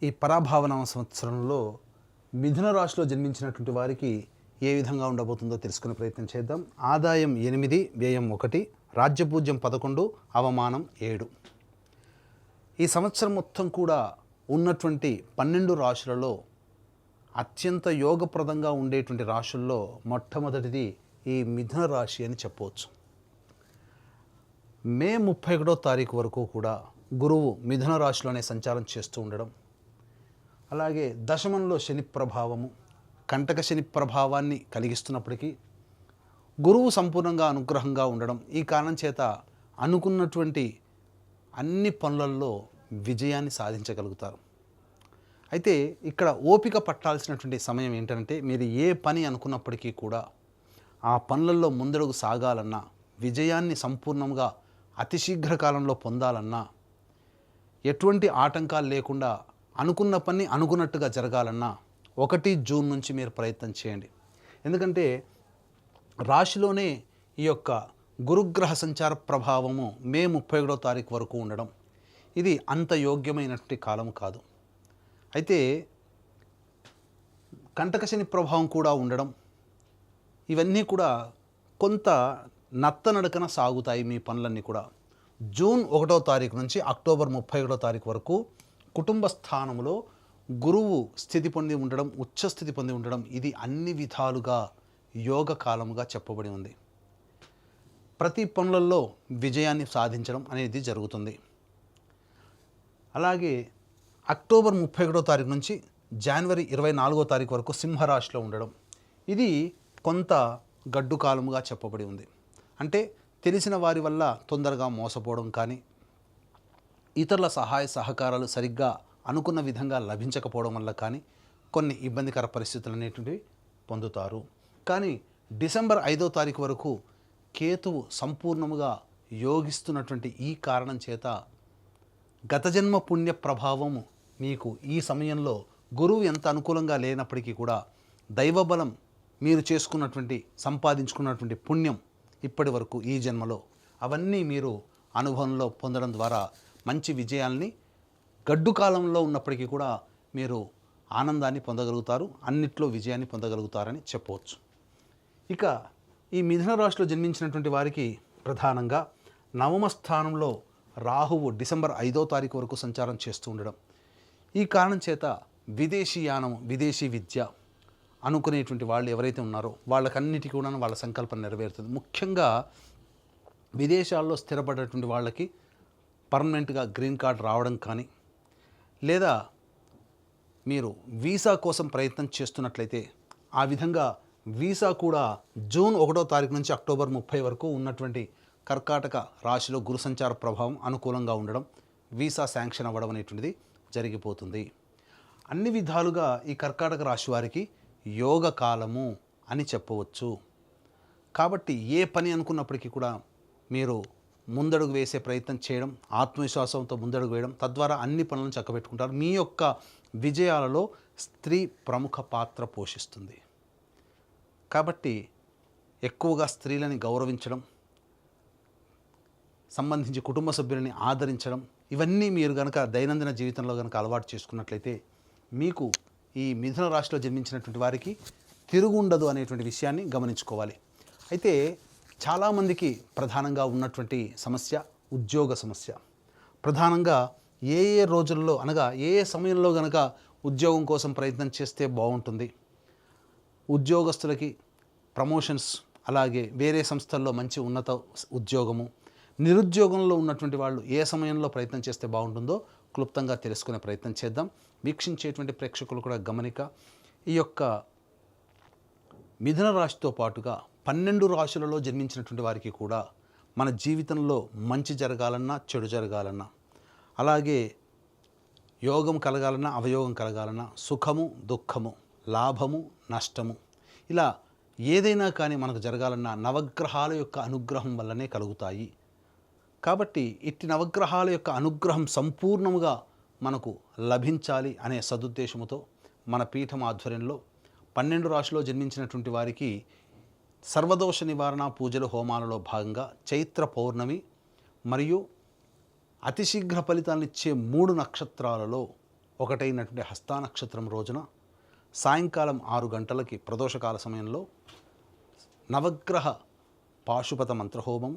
ఈ పరాభావనామ సంవత్సరంలో మిథున రాశిలో జన్మించినటువంటి వారికి ఏ విధంగా ఉండబోతుందో తెలుసుకునే ప్రయత్నం చేద్దాం. ఆదాయం 8, వ్యయం 1, రాజ్యపూజ్యం 11, అవమానం 7. ఈ సంవత్సరం మొత్తం కూడా ఉన్నటువంటి 12 రాశులలో అత్యంత యోగప్రదంగా ఉండేటువంటి రాశుల్లో మొట్టమొదటిది ఈ మిథున రాశి అని చెప్పవచ్చు. మే 31వ తారీఖు వరకు కూడా గురువు మిథున రాశిలోనే సంచారం చేస్తూ ఉండడం, అలాగే దశమంలో శని ప్రభావము, కంటక శని ప్రభావాన్ని కలిగిస్తున్నప్పటికీ గురువు సంపూర్ణంగా అనుగ్రహంగా ఉండడం, ఈ కారణం చేత అనుకున్నటువంటి అన్ని పనులలో విజయాన్ని సాధించగలుగుతారు. అయితే ఇక్కడ ఓపిక పట్టాల్సినటువంటి సమయం ఏంటంటే, మీరు ఏ పని అనుకున్నప్పటికీ కూడా ఆ పనులలో ముందడుగు సాగాలన్నా, విజయాన్ని సంపూర్ణంగా అతి శీఘ్ర కాలంలో పొందాలన్నా, ఎటువంటి ఆటంకాలు లేకుండా అనుకున్న పని అనుకున్నట్టుగా జరగాలన్నా 1 జూన్ నుంచి మీరు ప్రయత్నం చేయండి. ఎందుకంటే రాశిలోనే ఈ యొక్క గురుగ్రహ సంచార ప్రభావము మే 31వ తారీఖు వరకు ఉండడం, ఇది అంత యోగ్యమైనటువంటి కాలం కాదు. అయితే కంటక శని ప్రభావం కూడా ఉండడం, ఇవన్నీ కూడా కొంత నత్తనడకన సాగుతాయి మీ పనులన్నీ కూడా. జూన్ 1వ తారీఖు నుంచి అక్టోబర్ 31వ తారీఖు వరకు కుటుంబ స్థానంలో గురువు స్థితి పొంది ఉండడం, ఉచ్చ స్థితి పొంది ఉండడం, ఇది అన్ని విధాలుగా యోగ కాలముగా చెప్పబడి ఉంది. ప్రతి పనులలో విజయాన్ని సాధించడం అనేది జరుగుతుంది. అలాగే అక్టోబర్ 31వ తారీఖు నుంచి జనవరి 24వ తారీఖు వరకు సింహరాశిలో ఉండడం, ఇది కొంత గడ్డు కాలముగా చెప్పబడి ఉంది. అంటే తెలిసిన వారి వల్ల తొందరగా మోసపోవడం కానీ, ఇతరుల సహాయ సహకారాలు సరిగ్గా అనుకున్న విధంగా లభించకపోవడం వల్ల కానీ కొన్ని ఇబ్బందికర పరిస్థితులు అనేటువంటివి పొందుతారు. కానీ డిసెంబర్ 5వ తారీఖు వరకు కేతువు సంపూర్ణముగా యోగిస్తున్నటువంటి ఈ కారణం చేత గత జన్మ పుణ్య ప్రభావము మీకు ఈ సమయంలో గురువు ఎంత అనుకూలంగా లేనప్పటికీ కూడా దైవబలం, మీరు చేసుకున్నటువంటి సంపాదించుకున్నటువంటి పుణ్యం ఇప్పటి వరకు ఈ జన్మలో అవన్నీ మీరు అనుభవంలో పొందడం ద్వారా మంచి విజయాల్ని గడ్డు కాలంలో ఉన్నప్పటికీ కూడా మీరు ఆనందాన్ని పొందగలుగుతారు, అన్నిట్లో విజయాన్ని పొందగలుగుతారని చెప్పవచ్చు. ఇక ఈ మిథున రాశిలో జన్మించినటువంటి వారికి ప్రధానంగా నవమ స్థానంలో రాహువు డిసెంబర్ 5వ తారీఖు వరకు సంచారం చేస్తూ ఉండడం, ఈ కారణం చేత విదేశీయానం, విదేశీ విద్య అనుకునేటువంటి వాళ్ళు ఎవరైతే ఉన్నారో వాళ్ళకన్నిటికీ కూడా వాళ్ళ సంకల్పం నెరవేరుతుంది. ముఖ్యంగా విదేశాల్లో స్థిరపడేటువంటి వాళ్ళకి పర్మనెంట్గా గ్రీన్ కార్డ్ రావడం కానీ, లేదా మీరు వీసా కోసం ప్రయత్నం చేస్తున్నట్లయితే ఆ విధంగా వీసా కూడా జూన్ 1వ తారీఖు నుంచి అక్టోబర్ 30 వరకు ఉన్నటువంటి కర్కాటక రాశిలో గురు సంచార ప్రభావం అనుకూలంగా ఉండడం, వీసా శాంక్షన్ అవ్వడం అనేటువంటిది జరిగిపోతుంది. అన్ని విధాలుగా ఈ కర్కాటక రాశి వారికి యోగ కాలము అని చెప్పవచ్చు. కాబట్టి ఏ పని అనుకున్నప్పటికీ కూడా మీరు ముందడుగు వేసే ప్రయత్నం చేయడం, ఆత్మవిశ్వాసంతో ముందడుగు వేయడం, తద్వారా అన్ని పనులను చక్కబెట్టుకుంటారు. మీ యొక్క విజయాలలో స్త్రీ ప్రముఖ పాత్ర పోషిస్తుంది. కాబట్టి ఎక్కువగా స్త్రీలని గౌరవించడం, సంబంధించి కుటుంబ సభ్యులని ఆదరించడం, ఇవన్నీ మీరు కనుక దైనందిన జీవితంలో కనుక అలవాటు చేసుకున్నట్లయితే మీకు ఈ మిథున రాశిలో జన్మించినటువంటి వారికి తిరుగుండదు అనేటువంటి విషయాన్ని గమనించుకోవాలి. అయితే చాలామందికి ప్రధానంగా ఉన్నటువంటి సమస్య ఉద్యోగ సమస్య. ప్రధానంగా ఏ ఏ రోజుల్లో అనగా ఏ ఏ సమయంలో కనుక ఉద్యోగం కోసం ప్రయత్నం చేస్తే బాగుంటుంది, ఉద్యోగస్తులకి ప్రమోషన్స్, అలాగే వేరే సంస్థల్లో మంచి ఉన్నత ఉద్యోగము, నిరుద్యోగంలో ఉన్నటువంటి వాళ్ళు ఏ సమయంలో ప్రయత్నం చేస్తే బాగుంటుందో క్లుప్తంగా తెలుసుకునే ప్రయత్నం చేద్దాం. వీక్షించేటువంటి ప్రేక్షకులు కూడా గమనిక, ఈ యొక్క మిథున రాశితో పాటుగా 12 రాశులలో జన్మించినటువంటి వారికి కూడా మన జీవితంలో మంచి జరగాలన్నా, చెడు జరగాలన్నా, అలాగే యోగం కలగాలన్నా, అవయోగం కలగాలన్నా, సుఖము దుఃఖము, లాభము నష్టము, ఇలా ఏదైనా కానీ మనకు జరగాలన్నా నవగ్రహాల యొక్క అనుగ్రహం వల్లనే కలుగుతాయి. కాబట్టి ఇట్టి నవగ్రహాల యొక్క అనుగ్రహం సంపూర్ణముగా మనకు లభించాలి అనే సదుద్దేశముతో మన పీఠం ఆధ్వర్యంలో 12 రాశిలో జన్మించినటువంటి వారికి సర్వదోష నివారణ పూజలు హోమాలలో భాగంగా చైత్ర పౌర్ణమి మరియు అతి శీఘ్ర ఫలితాలను ఇచ్చే 3 నక్షత్రాలలో ఒకటైనటువంటి హస్తా నక్షత్రం రోజున సాయంకాలం 6 గంటలకి ప్రదోషకాల సమయంలో నవగ్రహ పాశుపత మంత్రహోమం,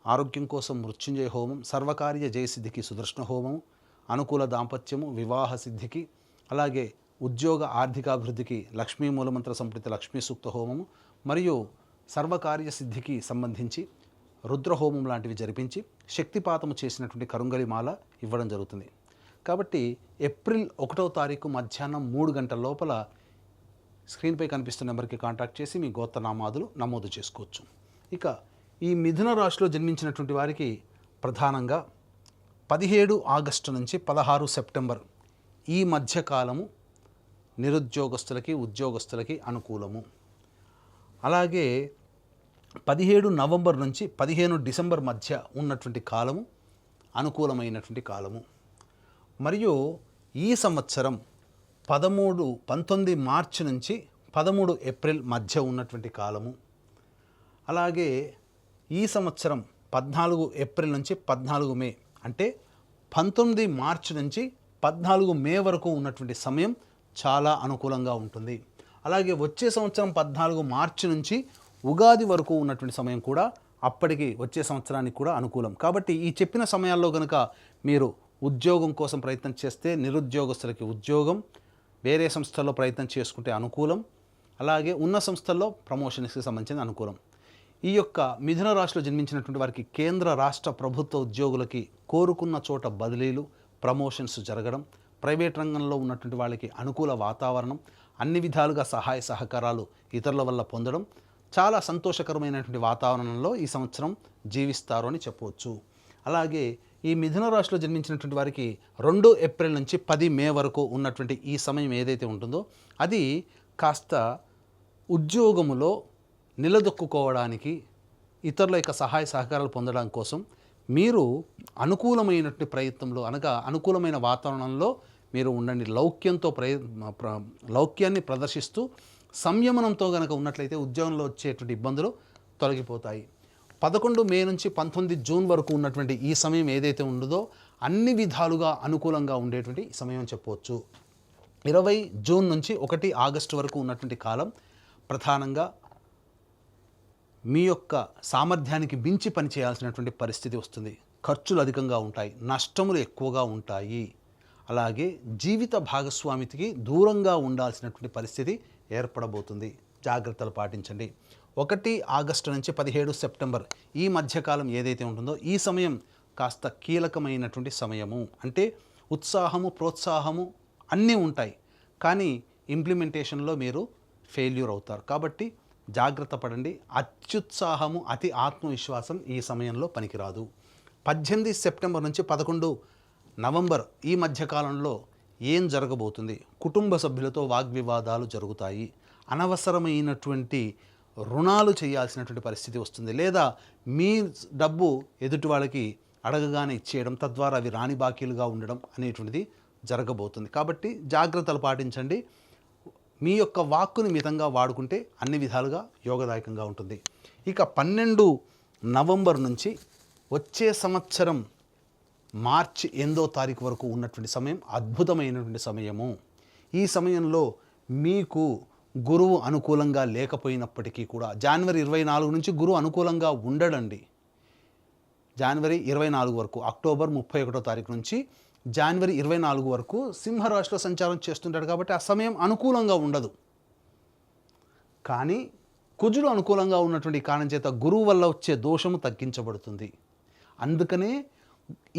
ఆరోగ్యం కోసం మృత్యుంజయ హోమం, సర్వకార్య జయసిద్ధికి సుదర్శన హోమం, అనుకూల దాంపత్యము వివాహ సిద్ధికి, అలాగే ఉద్యోగ ఆర్థికాభివృద్ధికి లక్ష్మీ మూలమంత్ర సంప్రీత లక్ష్మీ సూక్త హోమము మరియు సర్వకార్య సిద్ధికి సంబంధించి రుద్రహోమం లాంటివి జరిపించి శక్తిపాతము చేసినటువంటి కరుంగలిమాల ఇవ్వడం జరుగుతుంది. కాబట్టి ఏప్రిల్ 1వ తారీఖు మధ్యాహ్నం 3 గంటల లోపల స్క్రీన్పై కనిపిస్తున్న నెంబర్కి కాంటాక్ట్ చేసి మీ గోత్రనామాదులు నమోదు చేసుకోవచ్చు. ఇక ఈ మిథున రాశిలో జన్మించినటువంటి వారికి ప్రధానంగా 17 ఆగస్టు నుంచి 16 సెప్టెంబర్ ఈ మధ్యకాలము నిరుద్యోగస్తులకి ఉద్యోగస్తులకి అనుకూలము. అలాగే 17 నవంబర్ నుంచి 15 డిసెంబర్ మధ్య ఉన్నటువంటి కాలము అనుకూలమైనటువంటి కాలము. మరియు ఈ సంవత్సరం 19 మార్చి నుంచి 13 ఏప్రిల్ మధ్య ఉన్నటువంటి కాలము. అలాగే ఈ సంవత్సరం 14 ఏప్రిల్ నుంచి 14 మే అంటే 19 మార్చి నుంచి 14 మే వరకు ఉన్నటువంటి సమయం చాలా అనుకూలంగా ఉంటుంది. అలాగే వచ్చే సంవత్సరం 14 మార్చి నుంచి ఉగాది వరకు ఉన్నటువంటి సమయం కూడా అప్పటికి వచ్చే సంవత్సరానికి కూడా అనుకూలం. కాబట్టి ఈ చెప్పిన సమయాల్లో కనుక మీరు ఉద్యోగం కోసం ప్రయత్నం చేస్తే నిరుద్యోగస్తులకి ఉద్యోగం, వేరే సంస్థల్లో ప్రయత్నం చేసుకుంటే అనుకూలం, అలాగే ఉన్న సంస్థల్లో ప్రమోషన్స్కి సంబంధించిన అనుకూలం. ఈ యొక్క మిథున రాశిలో జన్మించినటువంటి వారికి కేంద్ర రాష్ట్ర ప్రభుత్వ ఉద్యోగులకి కోరుకున్న చోట బదిలీలు, ప్రమోషన్స్ జరగడం, ప్రైవేట్ రంగంలో ఉన్నటువంటి వాళ్ళకి అనుకూల వాతావరణం, అన్ని విధాలుగా సహాయ సహకారాలు ఇతరుల వల్ల పొందడం, చాలా సంతోషకరమైనటువంటి వాతావరణంలో ఈ సంవత్సరం జీవిస్తారు అని చెప్పవచ్చు. అలాగే ఈ మిథున రాశిలో జన్మించినటువంటి వారికి 2 ఏప్రిల్ నుంచి 10 మే వరకు ఉన్నటువంటి ఈ సమయం ఏదైతే ఉంటుందో అది కాస్త ఉద్యోగములో నిలదొక్కుకోవడానికి, ఇతరుల యొక్క సహాయ సహకారాలు పొందడం కోసం మీరు అనుకూలమైనటువంటి ప్రయత్నంలో అనగా అనుకూలమైన వాతావరణంలో మీరు ఉండండి. లౌక్యాన్ని ప్రదర్శిస్తూ సంయమనంతో కనుక ఉన్నట్లయితే ఉద్యోగంలో వచ్చేటువంటి ఇబ్బందులు తొలగిపోతాయి. 11 మే నుంచి 19 జూన్ వరకు ఉన్నటువంటి ఈ సమయం ఏదైతే ఉండదో అన్ని విధాలుగా అనుకూలంగా ఉండేటువంటి సమయం చెప్పవచ్చు. 20 జూన్ నుంచి 1 ఆగస్టు వరకు ఉన్నటువంటి కాలం ప్రధానంగా మీ యొక్క సామర్థ్యానికి మించి పనిచేయాల్సినటువంటి పరిస్థితి వస్తుంది. ఖర్చులు అధికంగా ఉంటాయి, నష్టములు ఎక్కువగా ఉంటాయి. అలాగే జీవిత భాగస్వామికి దూరంగా ఉండాల్సినటువంటి పరిస్థితి ఏర్పడబోతుంది. జాగ్రత్తలు పాటించండి. 1 ఆగస్టు నుంచి 17 సెప్టెంబర్ ఈ మధ్యకాలం ఏదైతే ఉంటుందో ఈ సమయం కాస్త కీలకమైనటువంటి సమయము. అంటే ఉత్సాహము, ప్రోత్సాహము అన్నీ ఉంటాయి, కానీ ఇంప్లిమెంటేషన్లో మీరు ఫెయిల్యూర్ అవుతారు. కాబట్టి జాగ్రత్త పడండి. అత్యుత్సాహము, అతి ఆత్మవిశ్వాసం ఈ సమయంలో పనికిరాదు. 18 సెప్టెంబర్ నుంచి 11 నవంబర్ ఈ మధ్యకాలంలో ఏం జరగబోతుంది? కుటుంబ సభ్యులతో వాగ్వివాదాలు జరుగుతాయి. అనవసరమైనటువంటి రుణాలు చేయాల్సినటువంటి పరిస్థితి వస్తుంది, లేదా మీ డబ్బు ఎదుటి వాళ్ళకి అడగగానే ఇచ్చేయడం, తద్వారా అవి రాని బాకీలుగా ఉండడం అనేటువంటిది జరగబోతుంది. కాబట్టి జాగ్రత్తలు పాటించండి. మీ యొక్క వాక్కుని మితంగా వాడుకుంటే అన్ని విధాలుగా యోగదాయకంగా ఉంటుంది. ఇక 12 నవంబర్ నుంచి వచ్చే సంవత్సరం మార్చి 8వ తారీఖు వరకు ఉన్నటువంటి సమయం అద్భుతమైనటువంటి సమయము. ఈ సమయంలో మీకు గురువు అనుకూలంగా లేకపోయినప్పటికీ కూడా జనవరి 24 నుంచి గురువు అనుకూలంగా ఉండడండి. జనవరి 24 వరకు, అక్టోబర్ 31వ తారీఖు నుంచి జనవరి 24 వరకు సింహరాశిలో సంచారం చేస్తుంటాడు. కాబట్టి ఆ సమయం అనుకూలంగా ఉండదు. కానీ కుజుడు అనుకూలంగా ఉన్నటువంటి కారణం చేత గురువు వల్ల వచ్చే దోషము తగ్గించబడుతుంది. అందుకనే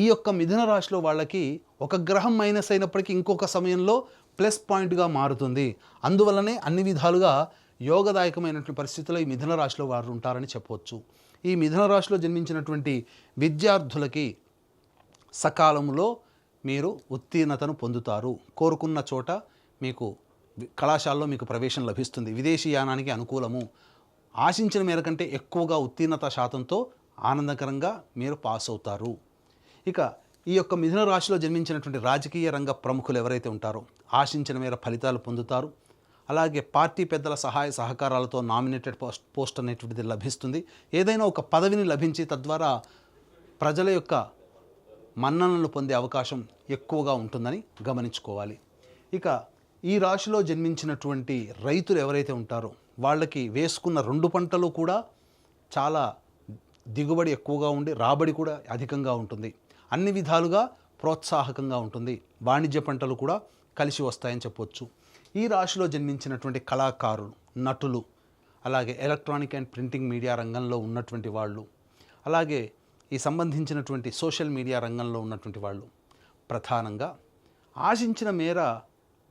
ఈ యొక్క మిథున రాశిలో వాళ్ళకి ఒక గ్రహం మైనస్ అయినప్పటికీ ఇంకొక సమయంలో ప్లస్ పాయింట్గా మారుతుంది. అందువల్లనే అన్ని విధాలుగా యోగదాయకమైనటువంటి పరిస్థితుల్లో ఈ మిథున రాశిలో వారు ఉంటారని చెప్పవచ్చు. ఈ మిథున రాశిలో జన్మించినటువంటి విద్యార్థులకి సకాలంలో మీరు ఉత్తీర్ణతను పొందుతారు. కోరుకున్న చోట మీకు కళాశాలలో మీకు ప్రవేశం లభిస్తుంది. విదేశీయానానికి అనుకూలము. ఆశించిన మేర కంటే ఎక్కువగా ఉత్తీర్ణత శాతంతో ఆనందకరంగా మీరు పాస్ అవుతారు. ఇక ఈ యొక్క మిథున రాశిలో జన్మించినటువంటి రాజకీయ రంగ ప్రముఖులు ఎవరైతే ఉంటారో ఆశించిన మేర ఫలితాలు పొందుతారు. అలాగే పార్టీ పెద్దల సహాయ సహకారాలతో నామినేటెడ్ పోస్ట్ అనేటువంటిది లభిస్తుంది. ఏదైనా ఒక పదవిని లభించి తద్వారా ప్రజల యొక్క మన్ననలు పొందే అవకాశం ఎక్కువగా ఉంటుందని గమనించుకోవాలి. ఇక ఈ రాశిలో జన్మించినటువంటి రైతులు ఎవరైతే ఉంటారో వాళ్ళకి వేసుకున్న 2 పంటలు కూడా చాలా దిగుబడి ఎక్కువగా ఉండి రాబడి కూడా అధికంగా ఉంటుంది. అన్ని విధాలుగా ప్రోత్సాహకంగా ఉంటుంది. వాణిజ్య పంటలు కూడా కలిసి వస్తాయని చెప్పొచ్చు. ఈ రాశిలో జన్మించినటువంటి కళాకారులు, నటులు, అలాగే ఎలక్ట్రానిక్ అండ్ ప్రింటింగ్ మీడియా రంగంలో ఉన్నటువంటి వాళ్ళు, అలాగే ఈ సంబంధించినటువంటి సోషల్ మీడియా రంగంలో ఉన్నటువంటి వాళ్ళు ప్రధానంగా ఆశించిన మేర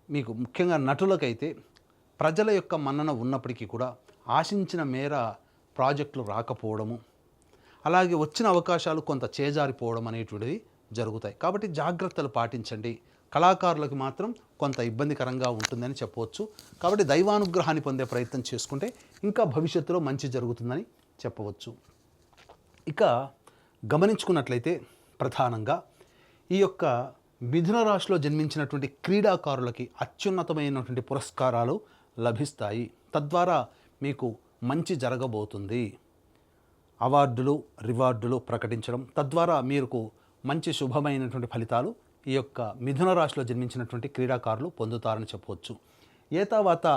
మీకు ముఖ్యంగా నటులకైతే ప్రజల యొక్క మన్నన ఉన్నప్పటికీ కూడా ఆశించిన మేర ప్రాజెక్టులు రాకపోవడము, అలాగే వచ్చిన అవకాశాలు కొంత చేజారిపోవడం అనేటువంటిది జరుగుతాయి. కాబట్టి జాగ్రత్తలు పాటించండి. కళాకారులకు మాత్రం కొంత ఇబ్బందికరంగా ఉంటుందని చెప్పవచ్చు. కాబట్టి దైవానుగ్రహాన్ని పొందే ప్రయత్నం చేసుకుంటే ఇంకా భవిష్యత్తులో మంచి జరుగుతుందని చెప్పవచ్చు. ఇక గమనించుకున్నట్లయితే ప్రధానంగా ఈ యొక్క మిథున రాశిలో జన్మించినటువంటి క్రీడాకారులకి అత్యున్నతమైనటువంటి పురస్కారాలు లభిస్తాయి. తద్వారా మీకు మంచి జరగబోతుంది. అవార్డులు, రివార్డులు ప్రకటించడం, తద్వారా మీకు మంచి శుభమైనటువంటి ఫలితాలు ఈ యొక్క మిథున రాశిలో జన్మించినటువంటి క్రీడాకారులు పొందుతారని చెప్పవచ్చు. ఏతావాత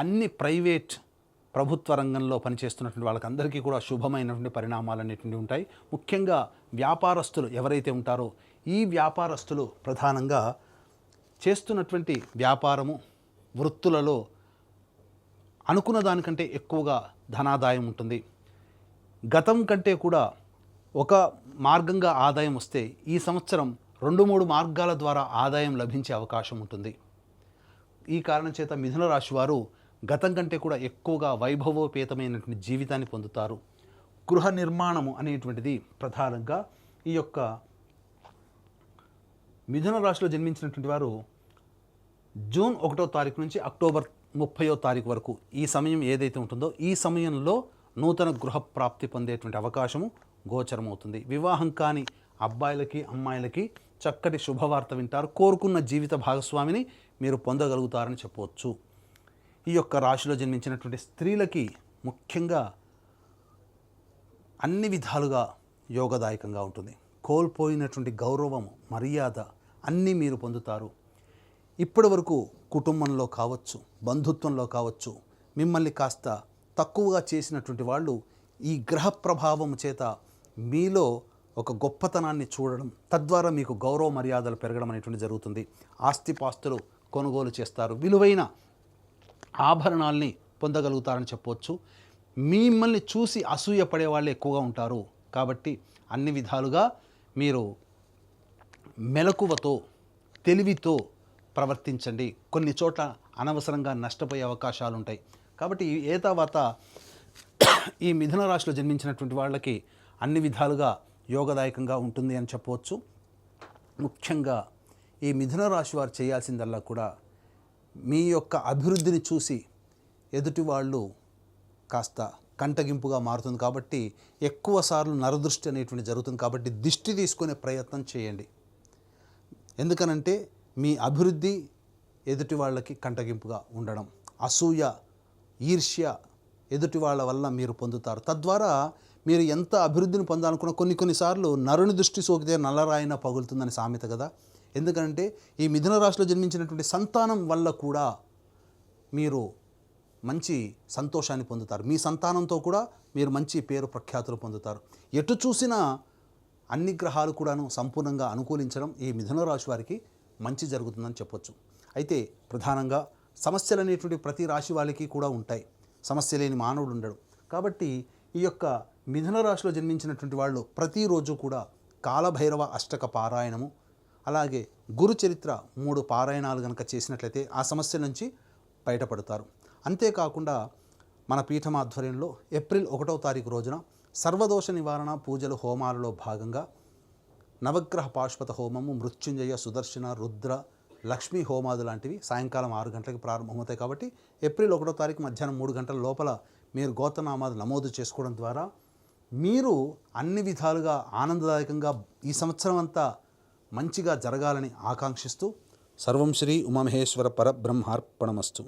అన్ని ప్రైవేట్ ప్రభుత్వ రంగంలో పనిచేస్తున్నటువంటి వాళ్ళకందరికీ కూడా శుభమైనటువంటి పరిణామాలు అనేటువంటివి ఉంటాయి. ముఖ్యంగా వ్యాపారస్తులు ఎవరైతే ఉంటారో ఈ వ్యాపారస్తులు ప్రధానంగా చేస్తున్నటువంటి వ్యాపారము, వృత్తులలో అనుకున్న దానికంటే ఎక్కువగా ధనాదాయం ఉంటుంది. గతం కంటే కూడా ఒక మార్గంగా ఆదాయం వస్తే ఈ సంవత్సరం 2-3 మార్గాల ద్వారా ఆదాయం లభించే అవకాశం ఉంటుంది. ఈ కారణం చేత మిథున రాశి వారు గతం కంటే కూడా ఎక్కువగా వైభవోపేతమైనటువంటి జీవితాన్ని పొందుతారు. గృహ నిర్మాణము అనేటువంటిది ప్రధానంగా ఈ యొక్క మిథున రాశిలో జన్మించినటువంటి వారు జూన్ 1వ తారీఖు నుంచి అక్టోబర్ 30వ తారీఖు వరకు ఈ సమయం ఏదైతే ఉంటుందో ఈ సమయంలో నూతన గృహ ప్రాప్తి పొందేటువంటి అవకాశము గోచరమవుతుంది. వివాహం కాని అబ్బాయిలకి, అమ్మాయిలకి చక్కటి శుభవార్త వింటారు. కోరుకున్న జీవిత భాగస్వామిని మీరు పొందగలుగుతారని చెప్పవచ్చు. ఈ యొక్క రాశిలో జన్మించినటువంటి స్త్రీలకి ముఖ్యంగా అన్ని విధాలుగా యోగదాయకంగా ఉంటుంది. కోల్పోయినటువంటి గౌరవం, మర్యాద అన్నీ మీరు పొందుతారు. ఇప్పటి వరకు కుటుంబంలో కావచ్చు, బంధుత్వంలో కావచ్చు, మిమ్మల్ని కాస్త తక్కువగా చేసినటువంటి వాళ్ళు ఈ గ్రహ ప్రభావం చేత మీలో ఒక గొప్పతనాన్ని చూడడం, తద్వారా మీకు గౌరవ మర్యాదలు పెరగడం అనేటువంటి జరుగుతుంది. ఆస్తిపాస్తులు కొనుగోలు చేస్తారు. విలువైన ఆభరణాల్ని పొందగలుగుతారని చెప్పవచ్చు. మిమ్మల్ని చూసి అసూయ పడే వాళ్ళు ఎక్కువగా ఉంటారు. కాబట్టి అన్ని విధాలుగా మీరు మెలకువతో, తెలివితో ప్రవర్తించండి. కొన్ని చోట్ల అనవసరంగా నష్టపోయే అవకాశాలు ఉంటాయి. కాబట్టి ఏతావాత ఈ మిథున రాశిలో జన్మించినటువంటి వాళ్ళకి అన్ని విధాలుగా యోగదాయకంగా ఉంటుంది అని చెప్పవచ్చు. ముఖ్యంగా ఈ మిథున రాశి వారు చేయాల్సిందల్లా కూడా మీ యొక్క అభివృద్ధిని చూసి ఎదుటి వాళ్ళు కాస్త కంటగింపుగా మారుతుంది. కాబట్టి ఎక్కువ సార్లు నరదృష్టి అనేటువంటి జరుగుతుంది. కాబట్టి దిష్టి తీసుకునే ప్రయత్నం చేయండి. ఎందుకనంటే మీ అభివృద్ధి ఎదుటి వాళ్ళకి కంటగింపుగా ఉండడం, అసూయ, ఈర్ష్య ఎదుటి వాళ్ళ వల్ల మీరు పొందుతారు. తద్వారా మీరు ఎంత అభివృద్ధిని పొందాలనుకున్న కొన్నిసార్లు నరుని దృష్టి సోకితే నల్లరాయిన పగులుతుందని సామెత కదా. ఎందుకంటే ఈ మిథున రాశిలో జన్మించినటువంటి సంతానం వల్ల కూడా మీరు మంచి సంతోషాన్ని పొందుతారు. మీ సంతానంతో కూడా మీరు మంచి పేరు ప్రఖ్యాతులు పొందుతారు. ఎటు చూసినా అన్ని గ్రహాలు కూడాను సంపూర్ణంగా అనుకూలించడం ఈ మిథున రాశి వారికి మంచి జరుగుతుందని చెప్పొచ్చు. అయితే ప్రధానంగా సమస్యలు అనేటువంటి ప్రతి రాశి వాళ్ళకి కూడా ఉంటాయి. సమస్య లేని మానవుడు ఉండడు. కాబట్టి ఈ యొక్క మిథున రాశిలో జన్మించినటువంటి వాళ్ళు ప్రతిరోజు కూడా కాలభైరవ అష్టక పారాయణము, అలాగే గురు చరిత్ర 3 పారాయణాలు కనుక చేసినట్లయితే ఆ సమస్య నుంచి బయటపడతారు. అంతేకాకుండా మన పీఠం ఆధ్వర్యంలో ఏప్రిల్ 1వ తారీఖు రోజున సర్వదోష నివారణ పూజలు హోమాలలో భాగంగా నవగ్రహ పాశుపత హోమము, మృత్యుంజయ, సుదర్శన, రుద్ర, లక్ష్మీ హోమాదు లాంటివి సాయంకాలం 6 గంటలకు ప్రారంభమవుతాయి. కాబట్టి ఏప్రిల్ 1వ తారీఖు మధ్యాహ్నం 3 గంటల లోపల మీరు గోత్రనామాలు నమోదు చేసుకోవడం ద్వారా మీరు అన్ని విధాలుగా ఆనందదాయకంగా ఈ సంవత్సరం అంతా మంచిగా జరగాలని ఆకాంక్షిస్తూ సర్వం శ్రీ ఉమామహేశ్వర పరబ్రహ్మార్పణమస్తు.